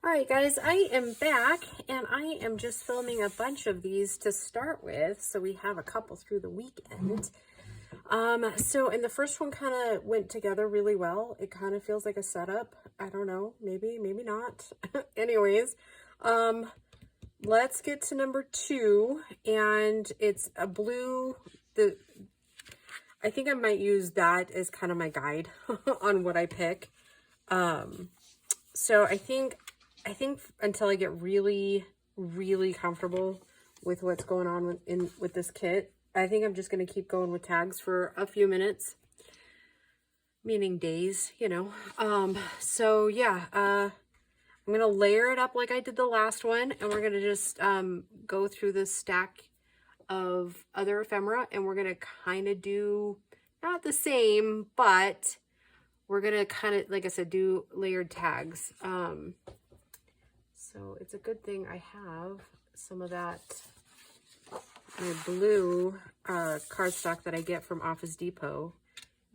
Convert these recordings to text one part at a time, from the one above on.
All right, guys, I am back and I am just filming a bunch of these to start with. So we have a couple through the weekend. And the first one kind of went together really well. It kind of feels like a setup. I don't know, maybe not. Anyways, let's get to number 2, and it's a blue. I think I might use that as kind of my guide on what I pick. So I think until I get really, really comfortable with what's going on with this kit, I think I'm just going to keep going with tags for a few minutes, meaning days, you know. So yeah, I'm going to layer it up like I did the last one, and we're going to just go through this stack of other ephemera, and we're going to kind of do, not the same, but we're going to kind of, like I said, do layered tags. So it's a good thing I have some of that, my blue cardstock that I get from Office Depot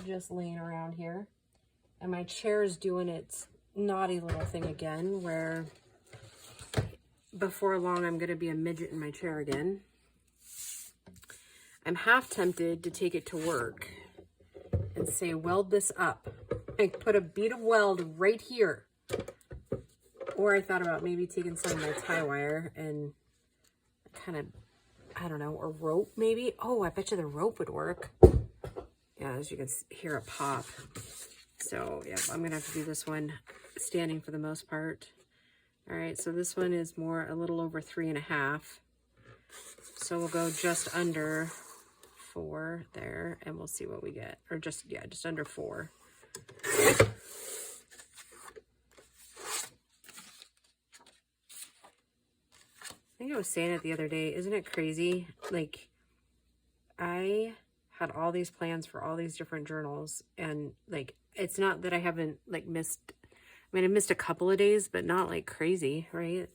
just laying around here. And my chair is doing its naughty little thing again, where before long I'm going to be a midget in my chair again. I'm half tempted to take it to work and say, weld this up. Like, put a bead of weld right here. Or I thought about maybe taking some of my tie wire and kind of, I don't know, or rope maybe. Oh, I bet you the rope would work. Yeah, as you can hear it pop. So yeah, I'm gonna have to do this one standing for the most part. All right, so this one is a little over 3.5. So we'll go just under 4 there, and we'll see what we get. Or just under 4. I think I was saying it the other day. Isn't it crazy? Like, I had all these plans for all these different journals, and like, it's not that I haven't like missed. I mean, I missed a couple of days, but not like crazy, right?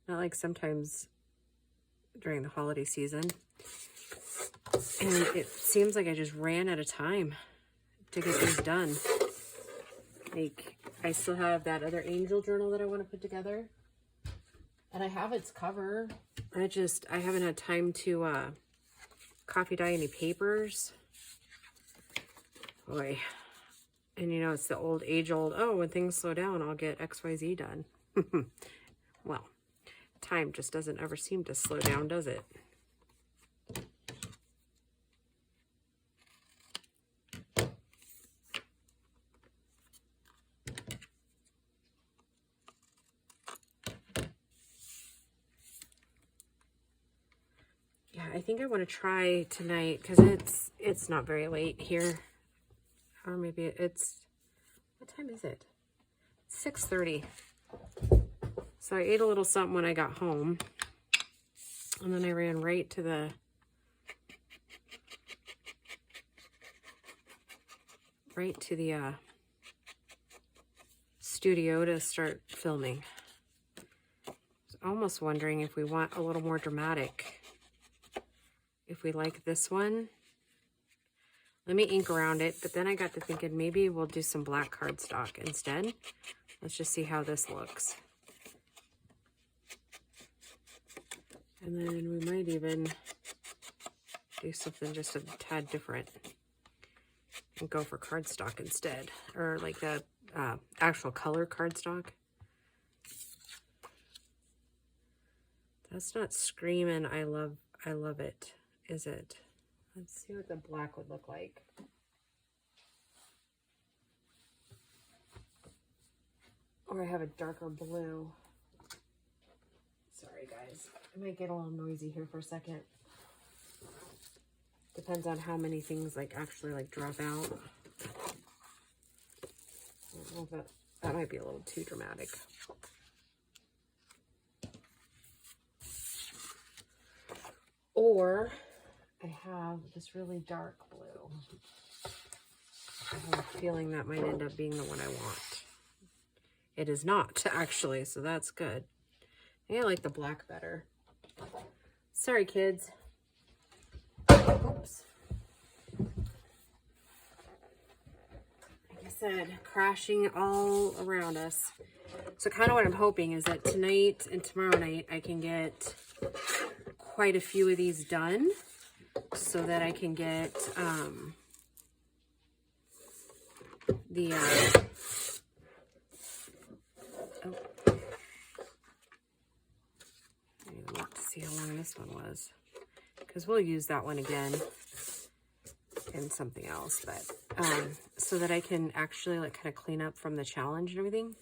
Not like sometimes during the holiday season. And it seems like I just ran out of time to get these done. Like, I still have that other angel journal that I want to put together. And I have its cover. I haven't had time to coffee dye any papers. Boy. And you know, it's the age-old, oh, when things slow down, I'll get XYZ done. Well, time just doesn't ever seem to slow down, does it? I think I want to try tonight because it's not very late here, or maybe it's, what time is it? 6:30. So I ate a little something when I got home, and then I ran right to the studio to start filming. I was almost wondering if we want a little more dramatic. If we like this one, let me ink around it, but then I got to thinking maybe we'll do some black cardstock instead. Let's just see how this looks. And then we might even do something just a tad different and go for cardstock instead, or like the actual color cardstock. That's not screaming I love it, is it? Let's see what the black would look like. Or I have a darker blue. Sorry guys, I might get a little noisy here for a second. Depends on how many things like actually like drop out. I don't know if that might be a little too dramatic. Or I have this really dark blue. I have a feeling that might end up being the one I want. It is not, actually, so that's good. I think I like the black better. Sorry, kids. Oops. Like I said, crashing all around us. So kind of what I'm hoping is that tonight and tomorrow night I can get quite a few of these done so that I can get the I need to look to see how long this one was, because we'll use that one again in something else, but so that I can actually like kind of clean up from the challenge and everything.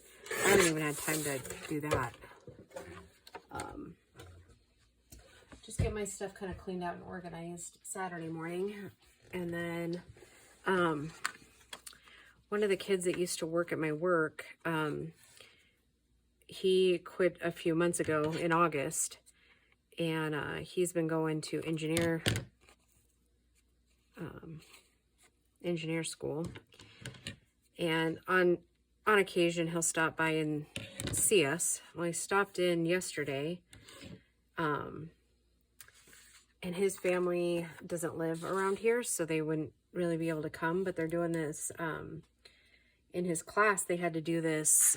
I haven't even had time to do that. Just get my stuff kind of cleaned out and organized Saturday morning. And then one of the kids that used to work at my work, he quit a few months ago in August, and he's been going to engineer school, and on occasion he'll stop by and see us. Well, he stopped in yesterday, and his family doesn't live around here, so they wouldn't really be able to come, but they're doing this in his class. They had to do this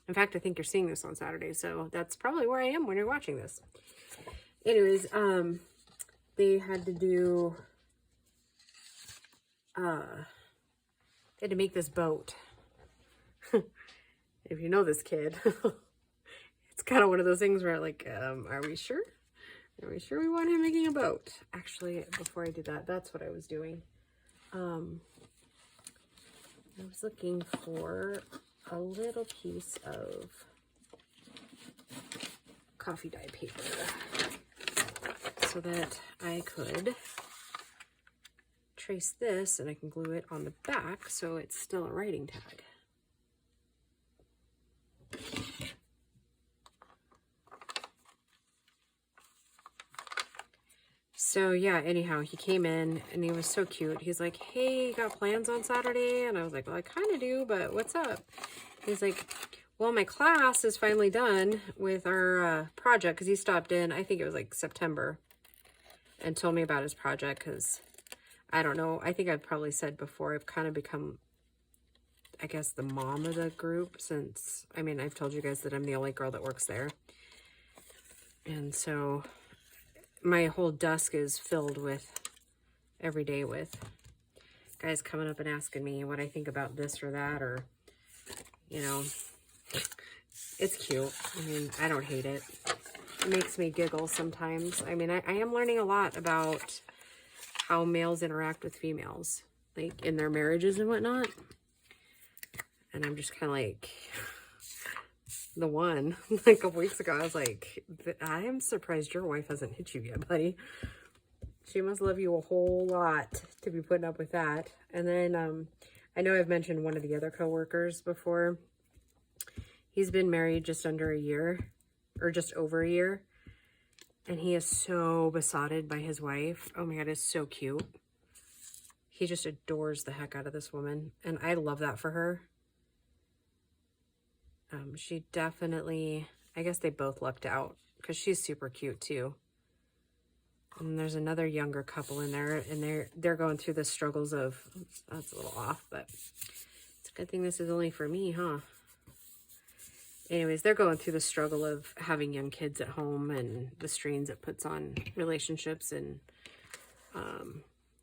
in fact, I think you're seeing this on Saturday, so that's probably where I am when you're watching this. Anyways, they had to do they had to make this boat. If you know this kid, it's kind of one of those things where like, are we sure? Are we sure we want him making a boat? Actually, before I did that, that's what I was doing. I was looking for a little piece of coffee dye paper so that I could trace this, and I can glue it on the back so it's still a writing tag. So yeah, anyhow, he came in and he was so cute. He's like, hey, you got plans on Saturday? And I was like, well, I kind of do, but what's up? He's like, well, my class is finally done with our project, because he stopped in, I think it was like September, and told me about his project, because I don't know, I think I've probably said before, I've kind of become, I guess, the mom of the group, since, I mean, I've told you guys that I'm the only girl that works there. And so my whole desk is filled with, every day with guys coming up and asking me what I think about this or that, or, you know, it's cute. I mean, I don't hate it. It makes me giggle sometimes. I mean, I am learning a lot about how males interact with females, like in their marriages and whatnot. And I'm just kind of like, the one, like a couple weeks ago, I was like, I am surprised your wife hasn't hit you yet, buddy. She must love you a whole lot to be putting up with that. And then, I know I've mentioned one of the other coworkers before. He's been married just under a year, or just over a year. And he is so besotted by his wife. Oh my God, it's so cute. He just adores the heck out of this woman. And I love that for her. She definitely, I guess they both lucked out, because she's super cute too. And there's another younger couple in there, and they're going through the struggles of, oops, that's a little off, but it's a good thing this is only for me, huh? Anyways, they're going through the struggle of having young kids at home and the strains it puts on relationships and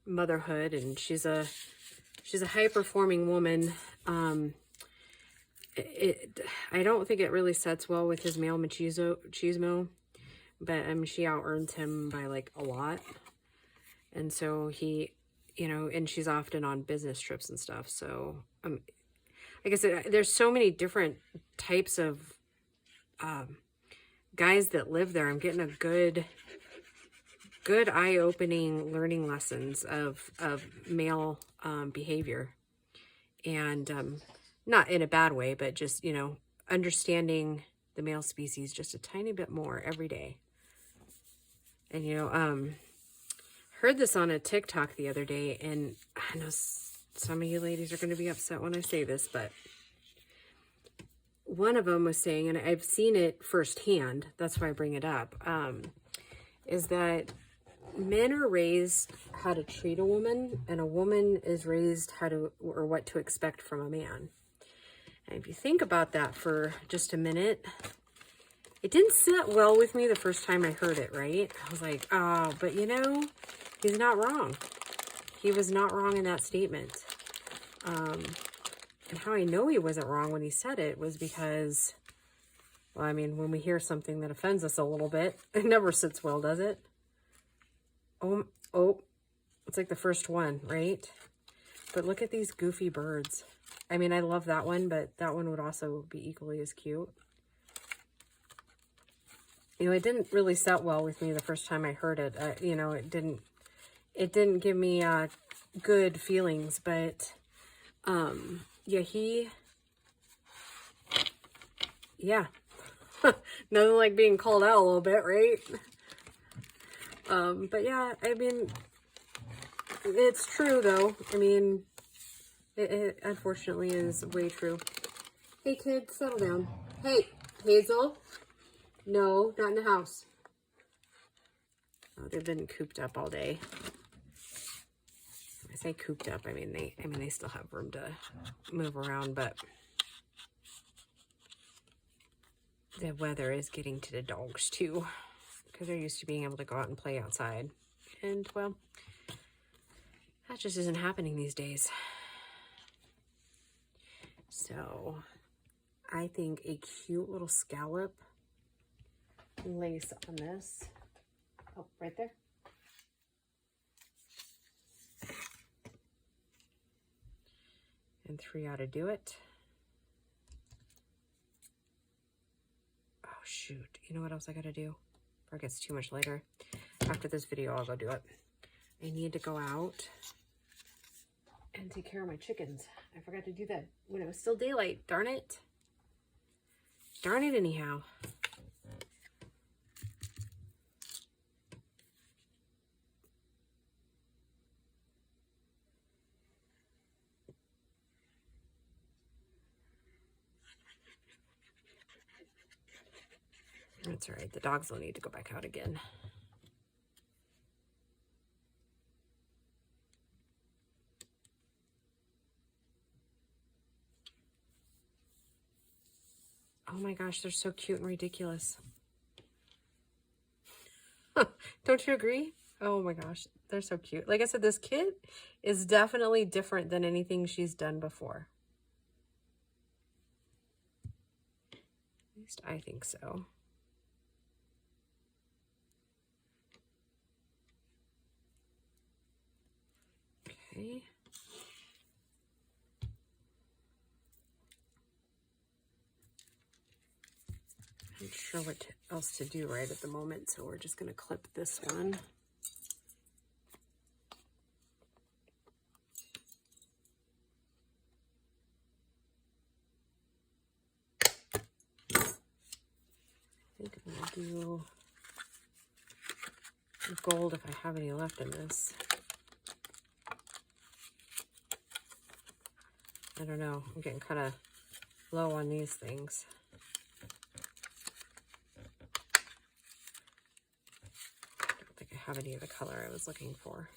motherhood. And she's a high-performing woman. I don't think it really sets well with his male machismo, but I mean, she out-earns him by like a lot. And so he, you know, and she's often on business trips and stuff. So, like I said, there's so many different types of guys that live there. I'm getting a good eye-opening learning lessons of male behavior. And not in a bad way, but just, you know, understanding the male species just a tiny bit more every day. And, you know, heard this on a TikTok the other day, and I know some of you ladies are going to be upset when I say this, but one of them was saying, and I've seen it firsthand, that's why I bring it up, is that men are raised how to treat a woman, and a woman is raised how to, or what to expect from a man. And if you think about that for just a minute, it didn't sit well with me the first time I heard it, right? I was like, oh, but you know, he's not wrong. He was not wrong in that statement. And how I know he wasn't wrong when he said it was because, well, I mean, when we hear something that offends us a little bit, it never sits well, does it? Oh, it's like the first one, right? But look at these goofy birds. I mean, I love that one, but that one would also be equally as cute. You know, it didn't really set well with me the first time I heard it. You know, it didn't give me good feelings, but yeah, nothing like being called out a little bit, right? But yeah, I mean, it's true though. I mean, it unfortunately is way true. Hey kids, settle down. Hey, Hazel. No, not in the house. Oh, they've been cooped up all day. When I say cooped up, I mean they still have room to move around, but the weather is getting to the dogs too, because they're used to being able to go out and play outside. And well, that just isn't happening these days. So I think a cute little scallop lace on this. Oh, right there. And 3 ought to do it. Oh, shoot. You know what else I gotta do? Before it gets too much later. After this video, I'll go do it. I need to go out and take care of my chickens. I forgot to do that when it was still daylight. Darn it. Darn it anyhow. That's all right. The dogs will need to go back out again. Oh my gosh, they're so cute and ridiculous. Don't you agree? Oh my gosh, they're so cute. Like I said, this kit is definitely different than anything she's done before. At least I think so. Okay. I'm not sure what else to do right at the moment, so we're just going to clip this one. I think I'm going to do gold if I have any left in this. I don't know. I'm getting kind of low on these things. I don't think I have any of the color I was looking for.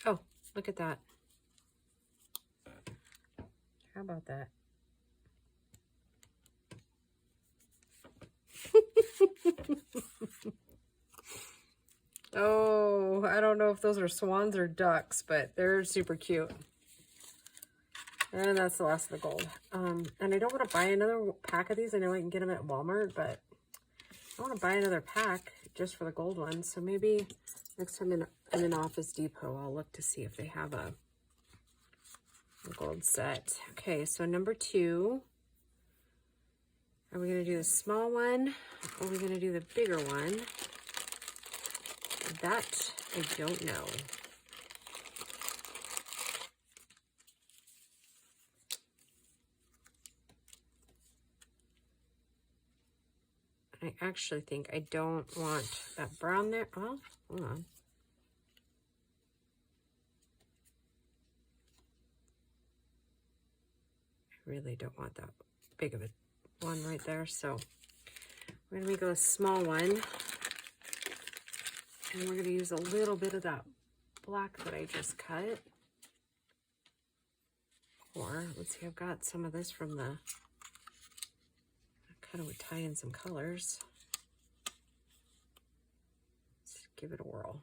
Oh, look at that. How about that? Oh, I don't know if those are swans or ducks, but they're super cute. And that's the last of the gold. And I don't want to buy another pack of these. I know I can get them at Walmart, but I want to buy another pack just for the gold ones. So maybe next time in an Office Depot, I'll look to see if they have a gold set. Okay, so number 2. Are we going to do the small one, or are we going to do the bigger one? That I don't know. I actually think I don't want that brown there. Oh, hold on. I really don't want that big of a one right there. So we're going to go a small one. And we're going to use a little bit of that black that I just cut. Or, let's see, I've got some of this from the, I kind of would tie in some colors. Let's give it a whirl.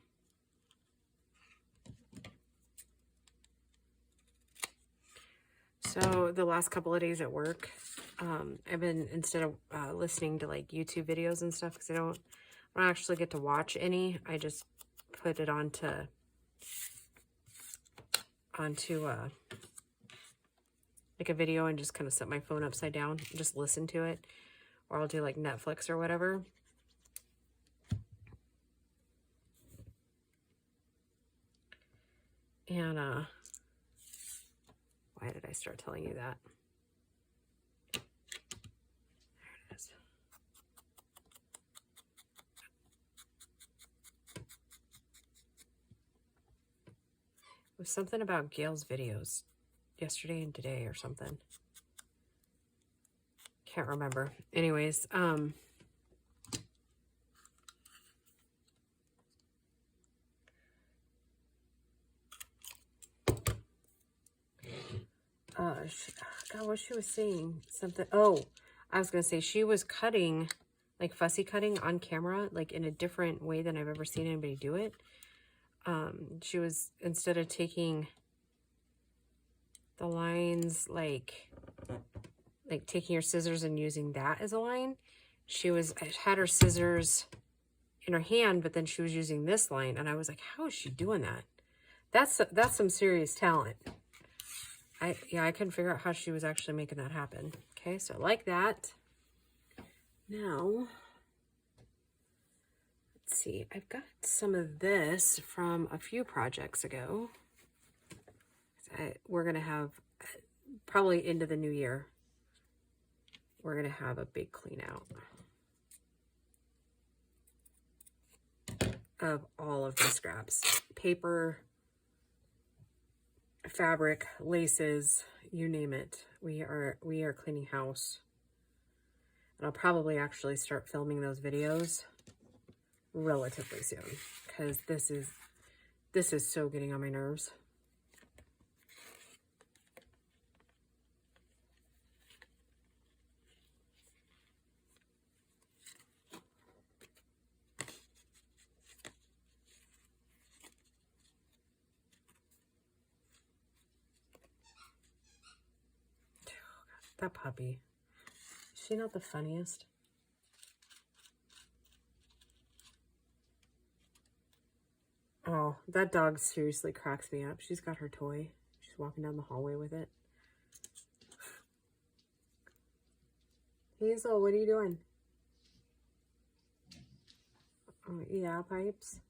So the last couple of days at work, I've been, instead of listening to like YouTube videos and stuff, because I don't actually get to watch any, I just put it onto like a video and just kind of set my phone upside down and just listen to it. Or I'll do like Netflix or whatever. And why did I start telling you that? There it is. It was something about Gail's videos yesterday and today or something. Can't remember. Anyways, God, what she was saying, something. Oh, I was gonna say she was cutting, like fussy cutting on camera, like in a different way than I've ever seen anybody do it. She was, instead of taking the lines, like taking her scissors and using that as a line, she had her scissors in her hand, but then she was using this line, and I was like, how is she doing that? That's some serious talent. I couldn't figure out how she was actually making that happen. Okay, so like that. Now, let's see. I've got some of this from a few projects ago. We're going to have, probably into the new year, we're going to have a big clean out of all of the scraps. Paper, fabric, laces, you name it. We are cleaning house. And I'll probably actually start filming those videos relatively soon, because this is so getting on my nerves. That puppy. Is she not the funniest? Oh, that dog seriously cracks me up. She's got her toy. She's walking down the hallway with it. Hazel, what are you doing? Oh, yeah, pipes.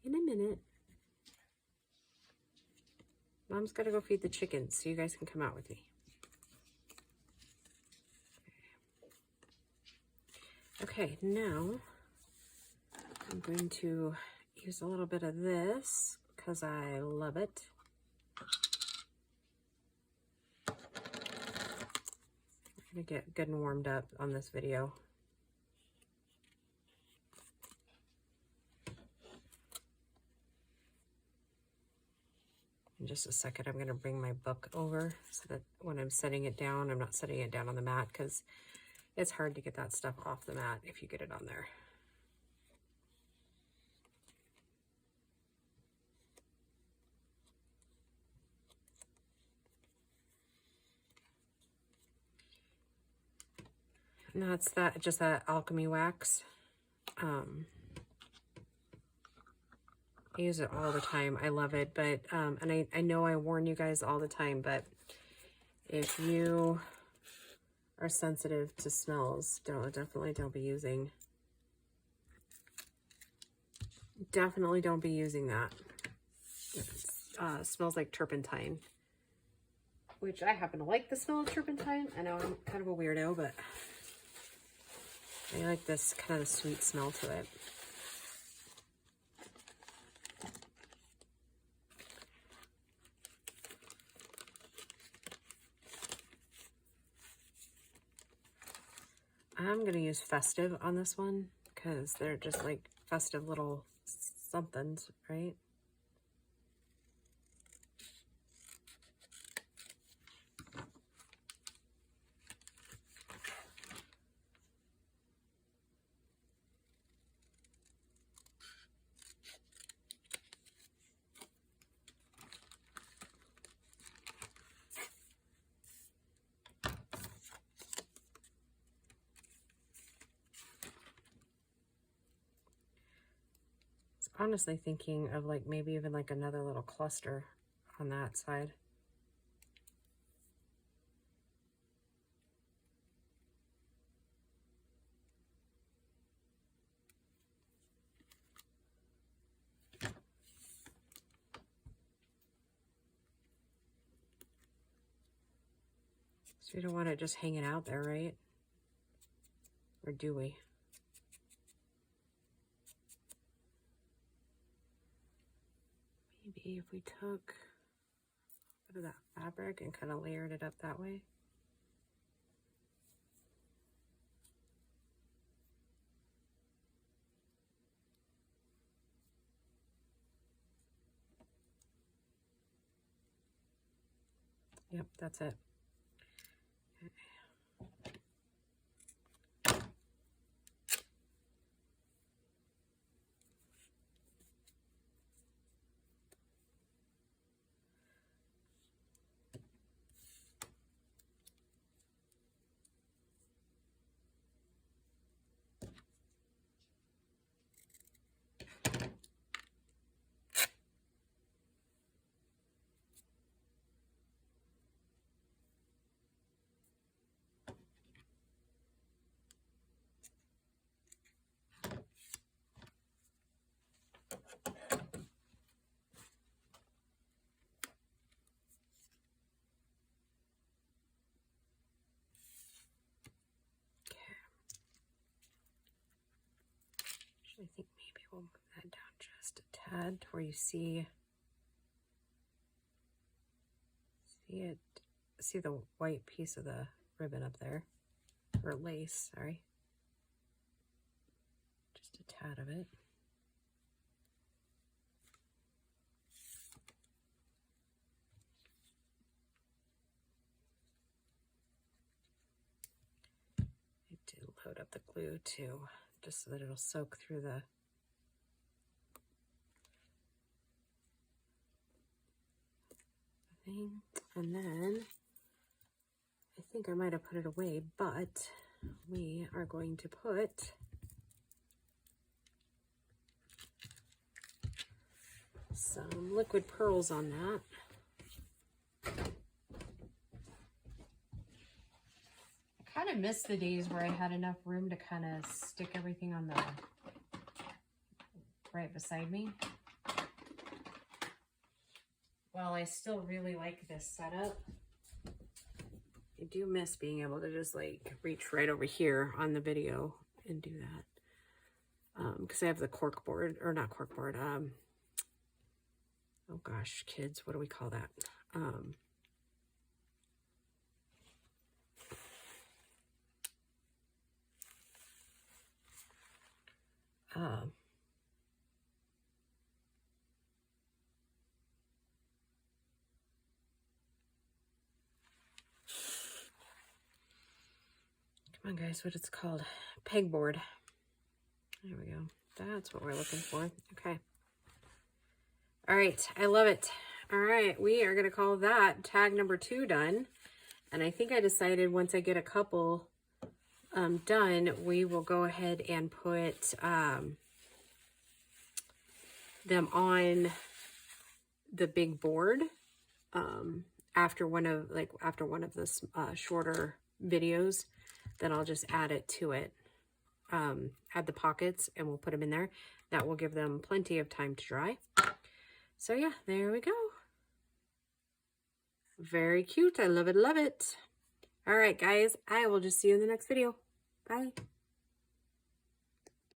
In a minute. Mom's got to go feed the chickens, so you guys can come out with me. Okay, now I'm going to use a little bit of this because I love it. I'm going to get good and warmed up on this video. In just a second, I'm going to bring my book over so that when I'm setting it down, I'm not setting it down on the mat, because it's hard to get that stuff off the mat if you get it on there. And that's that, just that alchemy wax. I use it all the time. I love it, but and I know I warn you guys all the time, but if you are sensitive to smells, definitely don't be using that. It smells like turpentine, which I happen to like the smell of turpentine. I know I'm kind of a weirdo, but I like this kind of sweet smell to it. I'm going to use festive on this one because they're just like festive little somethings, right? Honestly thinking of like maybe even like another little cluster on that side. So we don't want it just hanging out there, right? Or do we? Maybe if we took a bit of that fabric and kind of layered it up that way. Yep, that's it. Okay. I think maybe we'll move that down just a tad to where you see the white piece of the ribbon up there, or lace, sorry. Just a tad of it. I need to load up the glue too, just so that it'll soak through the thing. And then I think I might have put it away, but we are going to put some liquid pearls on that. I kind of miss the days where I had enough room to kind of stick everything on the right beside me. While I still really like this setup, I do miss being able to just like reach right over here on the video and do that. Because I have the cork board, or not cork board, oh gosh, kids, what do we call that? Come on guys, what it's called? Pegboard. There we go. That's what we're looking for. Okay. All right, I love it. All right, we are gonna call that tag number 2 done. And I think I decided once I get a couple done, we will go ahead and put them on the big board after one of the shorter videos. Then I'll just add it to it, add the pockets, and we'll put them in there. That will give them plenty of time to dry. So yeah, there we go. Very cute. I love it, love it. All right, guys, I will just see you in the next video. Bye.